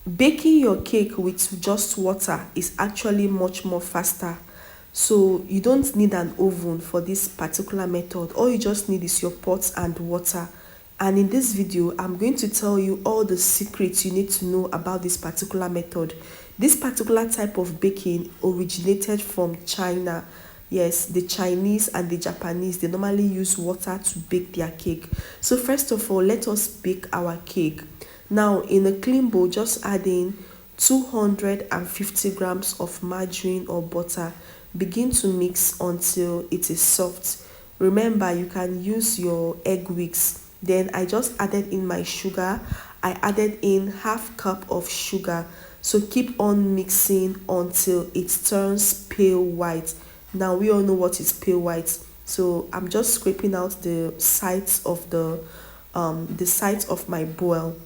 Baking your cake with just water is actually much more faster. So you don't need an oven for this particular method. All you just need is your pot and water. And in this video, I'm going to tell you all the secrets you need to know about this particular method. This particular type of baking originated from China. Yes, the Chinese and the Japanese, they normally use water to bake their cake. So first of all, let us bake our cake. Now, in a clean bowl, just add in 250 grams of margarine or butter. Begin to mix until it is soft. Remember, you can use your egg whisk. Then I just added in my sugar. I added in half cup of sugar. So keep on mixing until it turns pale white. Now we all know what is pale white. So I'm just scraping out the sides of the sides of my bowl.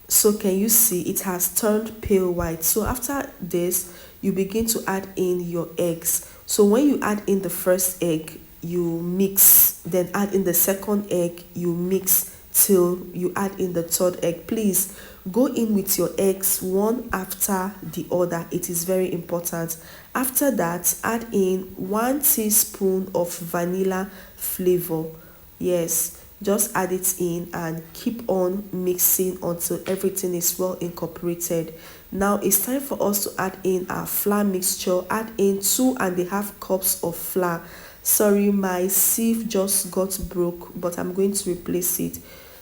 So can you see it has turned pale white? So after this, you begin to add in your eggs. So when you add in the first egg, you mix, then add in the second egg, you mix till you add in the third egg. Please go in with your eggs one after the other. It is very important. After that, add in 1 teaspoon of vanilla flavor. Yes, just add it in and keep on mixing until everything is well incorporated. Now it's time for us to add in our flour mixture. Add in 2.5 cups of flour. Sorry, my sieve just got broke, but I'm going to replace it.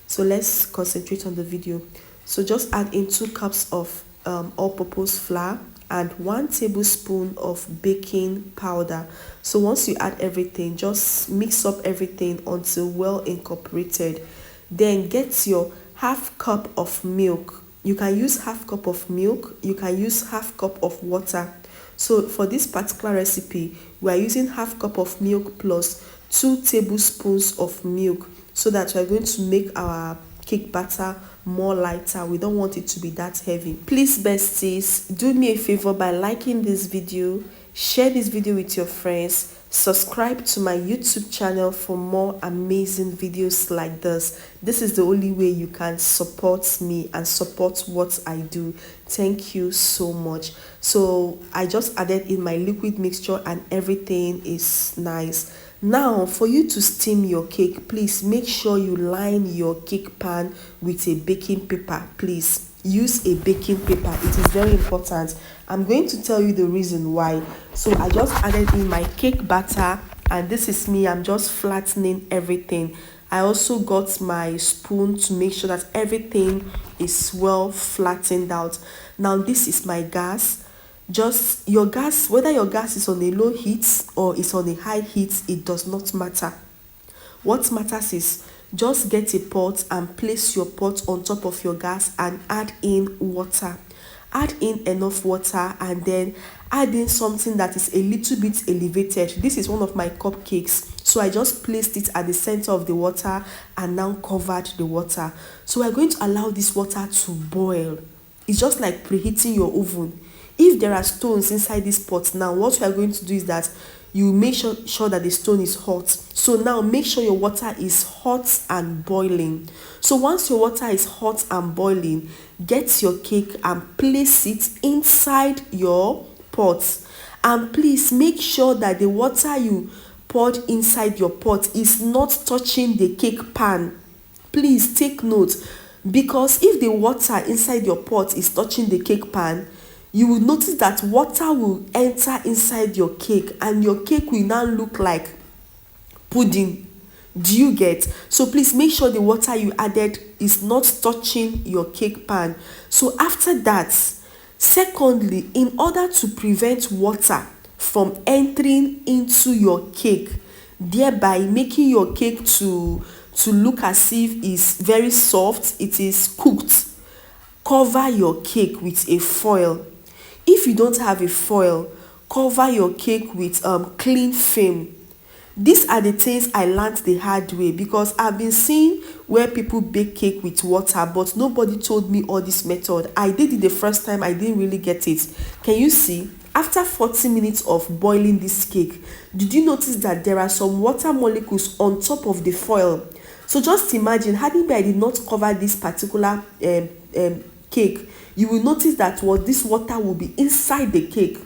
So let's concentrate on the video. So just add in 2 cups of all-purpose flour and 1 tablespoon of baking powder. So once you add everything, just mix up everything until well incorporated. Then get your half cup of milk. You can use half cup of milk, you can use half cup of water. So for this particular recipe, we are using half cup of milk plus 2 tablespoons of milk, so that we're going to make our cake batter more lighter. We don't want it to be that heavy. Please, besties, do me a favor by liking this video, share this video with your friends, subscribe to my YouTube channel for more amazing videos like this. This is the only way you can support me and support what I do. Thank you so much. So I just added in my liquid mixture and everything is nice. Now, for you to steam your cake, please make sure you line your cake pan with a baking paper. Please use a baking paper. It is very important. I'm going to tell you the reason why. So I just added in my cake batter, and this is me. I'm just flattening everything. I also got my spoon to make sure that everything is well flattened out. Now this is my gas. Just your gas, whether your gas is on a low heat or is on a high heat, it does not matter. What matters is just get a pot and place your pot on top of your gas and add in water. Add in enough water and then add in something that is a little bit elevated. This is one of my cupcakes, so I just placed it at the center of the water and now covered the water. So we're going to allow this water to boil. It's just like preheating your oven. If there are stones inside this pot, now what we are going to do is that you make sure that the stone is hot. So now make sure your water is hot and boiling. So once your water is hot and boiling, get your cake and place it inside your pot. And please make sure that the water you poured inside your pot is not touching the cake pan. Please take note, because if the water inside your pot is touching the cake pan, you will notice that water will enter inside your cake and your cake will now look like pudding. Do you get? So please make sure the water you added is not touching your cake pan. So after that, secondly, in order to prevent water from entering into your cake, thereby making your cake to look as if it's very soft, it is cooked, cover your cake with a foil. If you don't have a foil, cover your cake with cling film. These are the things I learned the hard way, because I've been seeing where people bake cake with water, but nobody told me all this method. I did it the first time, I didn't really get it. Can you see? After 40 minutes of boiling this cake, did you notice that there are some water molecules on top of the foil? So just imagine, hadn't I did not cover this particular cake, you will notice that what this water will be inside the cake.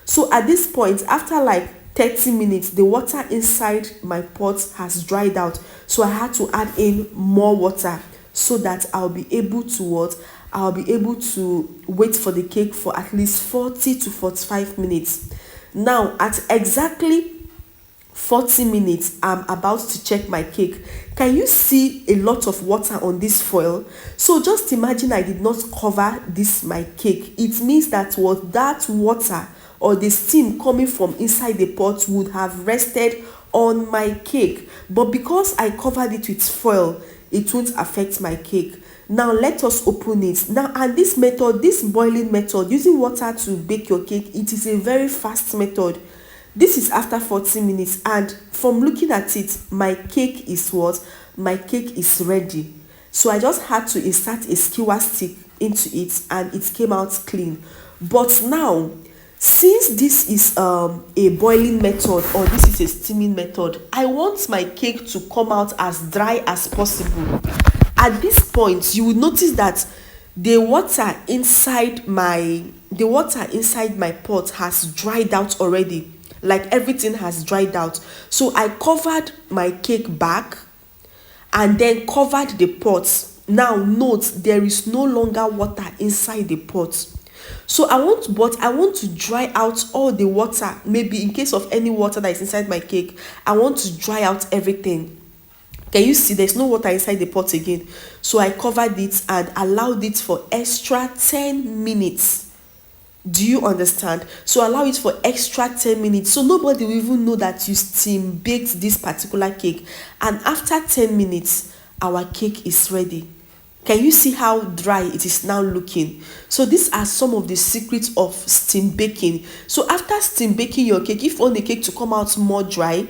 So at this point, after like 30 minutes, the water inside my pot has dried out. So I had to add in more water so that I'll be able to what? I'll be able to wait for the cake for at least 40 to 45 minutes. Now, at exactly 40 minutes, I'm about to check my cake. Can you see a lot of water on this foil? So just imagine I did not cover this my cake. It means that what that water or the steam coming from inside the pot would have rested on my cake, but because I covered it with foil, it won't affect my cake. Now let us open it now. And this method, this boiling method, using water to bake your cake, it is a very fast method. This is after 40 minutes, and from looking at it, my cake is what? My cake is ready. So I just had to insert a skewer stick into it and it came out clean. But now, since this is a boiling method or this is a steaming method, I want my cake to come out as dry as possible. At this point, you will notice that the water inside my pot has dried out already. Like everything has dried out. So I covered my cake back and then covered the pot. Now note, there is no longer water inside the pot. So I want to dry out all the water. Maybe in case of any water that is inside my cake, I want to dry out everything. Can you see there's no water inside the pot again? So I covered it and allowed it for extra 10 minutes. Do you understand? So allow it for extra 10 minutes. So nobody will even know that you steam baked this particular cake. And after 10 minutes, our cake is ready. Can you see how dry it is now looking? So these are some of the secrets of steam baking. So after steam baking your cake, if you want the cake to come out more dry,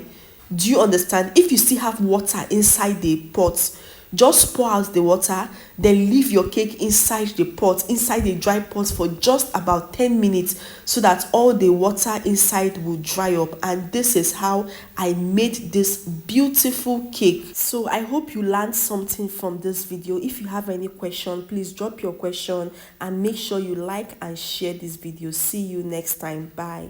do you understand? If you still have water inside the pot, just pour out the water, then leave your cake inside the pot, inside the dry pot for just about 10 minutes so that all the water inside will dry up. And this is how I made this beautiful cake. So I hope you learned something from this video. If you have any question, please drop your question and make sure you like and share this video. See you next time. Bye.